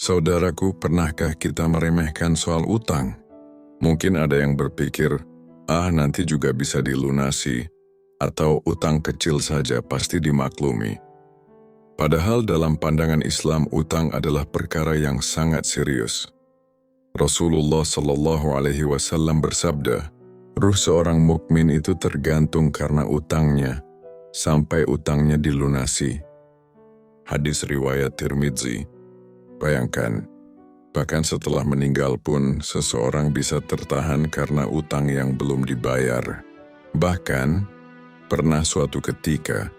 Saudaraku, pernahkah kita meremehkan soal utang? Mungkin ada yang berpikir, nanti juga bisa dilunasi, atau utang kecil saja pasti dimaklumi. Padahal dalam pandangan Islam, utang adalah perkara yang sangat serius. Rasulullah Shallallahu Alaihi Wasallam bersabda, ruh seorang mukmin itu tergantung karena utangnya, sampai utangnya dilunasi. Hadis riwayat Tirmidzi. Bayangkan, bahkan setelah meninggal pun seseorang bisa tertahan karena utang yang belum dibayar. Bahkan, pernah suatu ketika,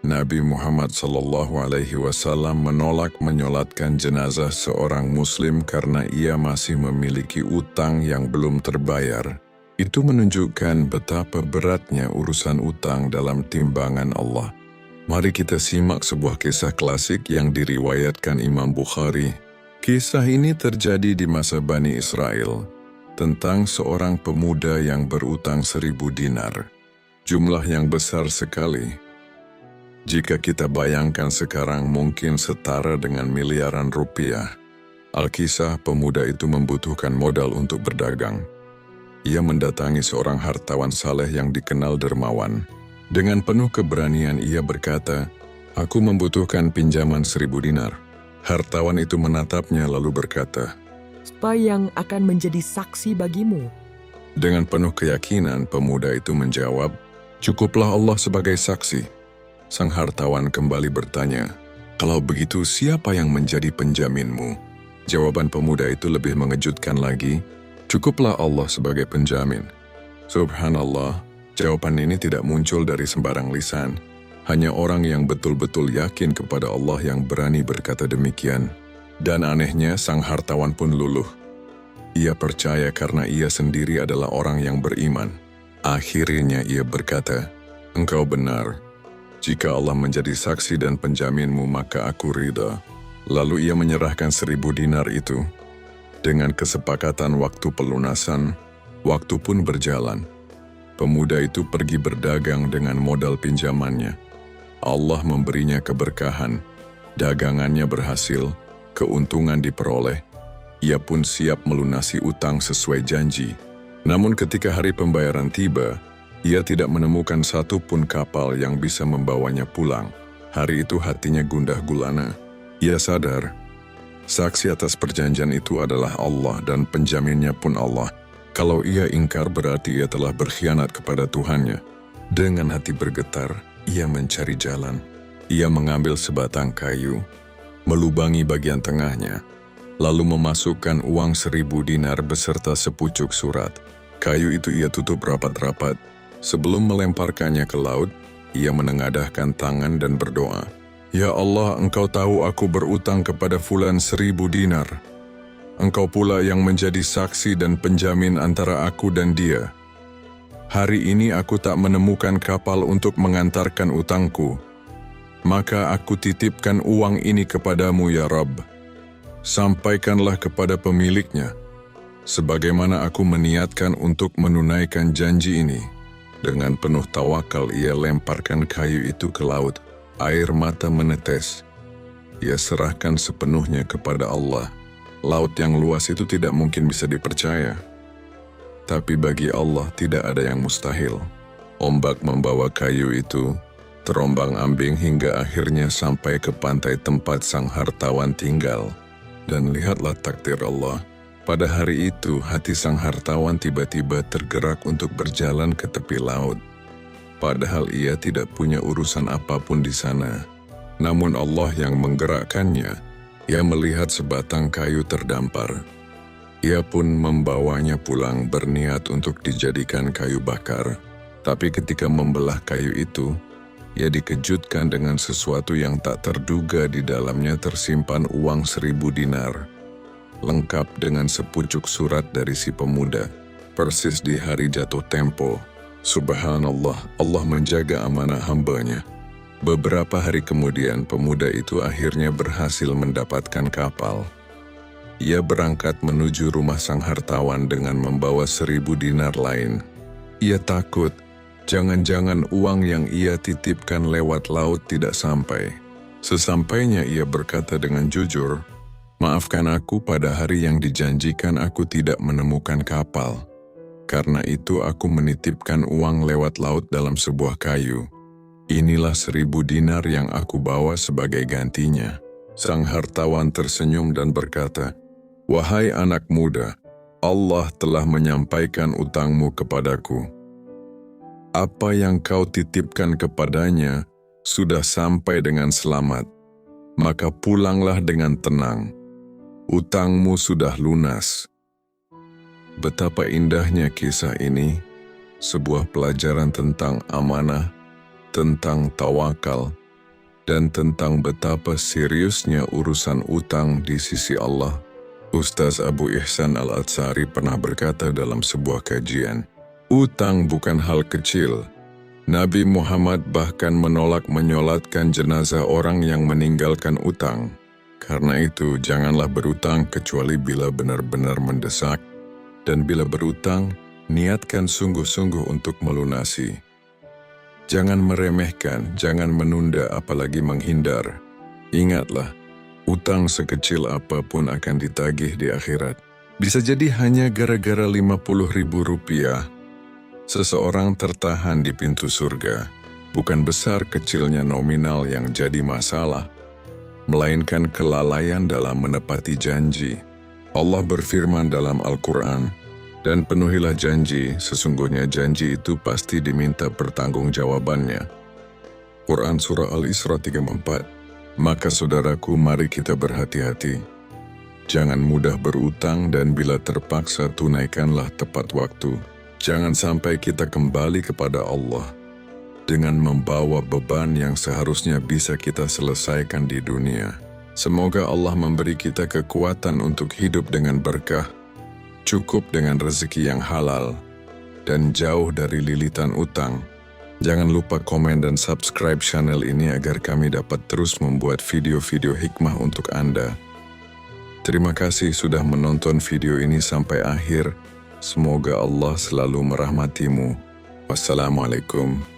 Nabi Muhammad SAW menolak menyolatkan jenazah seorang muslim karena ia masih memiliki utang yang belum terbayar. Itu menunjukkan betapa beratnya urusan utang dalam timbangan Allah. Mari kita simak sebuah kisah klasik yang diriwayatkan Imam Bukhari. Kisah ini terjadi di masa Bani Israel, tentang seorang pemuda yang berutang 1.000 dinar. Jumlah yang besar sekali. Jika kita bayangkan sekarang mungkin setara dengan miliaran rupiah. Alkisah, pemuda itu membutuhkan modal untuk berdagang. Ia mendatangi seorang hartawan saleh yang dikenal dermawan. Dengan penuh keberanian ia berkata, "Aku membutuhkan pinjaman 1.000 dinar." Hartawan itu menatapnya lalu berkata, "Siapa yang akan menjadi saksi bagimu?" Dengan penuh keyakinan pemuda itu menjawab, "Cukuplah Allah sebagai saksi." Sang hartawan kembali bertanya, "Kalau begitu siapa yang menjadi penjaminmu?" Jawaban pemuda itu lebih mengejutkan lagi, "Cukuplah Allah sebagai penjamin." Subhanallah, jawaban ini tidak muncul dari sembarang lisan. Hanya orang yang betul-betul yakin kepada Allah yang berani berkata demikian. Dan anehnya, sang hartawan pun luluh. Ia percaya karena ia sendiri adalah orang yang beriman. Akhirnya ia berkata, "Engkau benar. Jika Allah menjadi saksi dan penjaminmu, maka aku ridha." Lalu ia menyerahkan 1.000 dinar itu. Dengan kesepakatan waktu pelunasan, waktu pun berjalan. Pemuda itu pergi berdagang dengan modal pinjamannya. Allah memberinya keberkahan, dagangannya berhasil, keuntungan diperoleh. Ia pun siap melunasi utang sesuai janji. Namun ketika hari pembayaran tiba, ia tidak menemukan satu pun kapal yang bisa membawanya pulang. Hari itu hatinya gundah gulana. Ia sadar, saksi atas perjanjian itu adalah Allah dan penjaminnya pun Allah. Kalau ia ingkar berarti ia telah berkhianat kepada Tuhannya. Dengan hati bergetar, ia mencari jalan. Ia mengambil sebatang kayu, melubangi bagian tengahnya, lalu memasukkan uang 1.000 dinar beserta sepucuk surat. Kayu itu ia tutup rapat-rapat. Sebelum melemparkannya ke laut, ia menengadahkan tangan dan berdoa, "Ya Allah, Engkau tahu aku berutang kepada fulan 1.000 dinar. Engkau pula yang menjadi saksi dan penjamin antara aku dan dia. Hari ini aku tak menemukan kapal untuk mengantarkan utangku. Maka aku titipkan uang ini kepadamu ya Rabb. Sampaikanlah kepada pemiliknya, sebagaimana aku meniatkan untuk menunaikan janji ini." Dengan penuh tawakal ia lemparkan kayu itu ke laut. Air mata menetes. Ia serahkan sepenuhnya kepada Allah. Laut yang luas itu tidak mungkin bisa dipercaya. Tapi bagi Allah tidak ada yang mustahil. Ombak membawa kayu itu, terombang-ambing hingga akhirnya sampai ke pantai tempat sang hartawan tinggal. Dan lihatlah takdir Allah. Pada hari itu, hati sang hartawan tiba-tiba tergerak untuk berjalan ke tepi laut. Padahal ia tidak punya urusan apapun di sana. Namun Allah yang menggerakkannya. Ia melihat sebatang kayu terdampar. Ia pun membawanya pulang berniat untuk dijadikan kayu bakar. Tapi ketika membelah kayu itu, ia dikejutkan dengan sesuatu yang tak terduga. Di dalamnya tersimpan uang 1.000 dinar. Lengkap dengan sepucuk surat dari si pemuda. Persis di hari jatuh tempo. Subhanallah, Allah menjaga amanah hamba-Nya. Beberapa hari kemudian, pemuda itu akhirnya berhasil mendapatkan kapal. Ia berangkat menuju rumah sang hartawan dengan membawa 1.000 dinar lain. Ia takut, jangan-jangan uang yang ia titipkan lewat laut tidak sampai. Sesampainya ia berkata dengan jujur, Maafkan aku pada hari yang dijanjikan aku tidak menemukan kapal. Karena itu aku menitipkan uang lewat laut dalam sebuah kayu. Inilah 1.000 dinar yang aku bawa sebagai gantinya. Sang hartawan tersenyum dan berkata, "Wahai anak muda, Allah telah menyampaikan utangmu kepadaku. Apa yang kau titipkan kepadanya sudah sampai dengan selamat. Maka pulanglah dengan tenang. Utangmu sudah lunas." Betapa indahnya kisah ini, sebuah pelajaran tentang amanah, tentang tawakal, dan tentang betapa seriusnya urusan utang di sisi Allah. Ustaz Abu Ihsan Al-Atsari pernah berkata dalam sebuah kajian, "Utang bukan hal kecil. Nabi Muhammad bahkan menolak menyolatkan jenazah orang yang meninggalkan utang. Karena itu, janganlah berutang kecuali bila benar-benar mendesak, dan bila berutang, niatkan sungguh-sungguh untuk melunasi. Jangan meremehkan, jangan menunda, apalagi menghindar. Ingatlah, utang sekecil apapun akan ditagih di akhirat. Bisa jadi hanya gara-gara 50.000 rupiah, seseorang tertahan di pintu surga. Bukan besar kecilnya nominal yang jadi masalah, melainkan kelalaian dalam menepati janji. Allah berfirman dalam Al-Quran, "Dan penuhilah janji, sesungguhnya janji itu pasti diminta pertanggungjawabannya." Quran Surah Al-Isra 34. Maka saudaraku, mari kita berhati-hati. Jangan mudah berutang dan bila terpaksa tunaikanlah tepat waktu. Jangan sampai kita kembali kepada Allah dengan membawa beban yang seharusnya bisa kita selesaikan di dunia. Semoga Allah memberi kita kekuatan untuk hidup dengan berkah, cukup dengan rezeki yang halal, dan jauh dari lilitan utang. Jangan lupa komen dan subscribe channel ini agar kami dapat terus membuat video-video hikmah untuk Anda. Terima kasih sudah menonton video ini sampai akhir. Semoga Allah selalu merahmatimu. Wassalamualaikum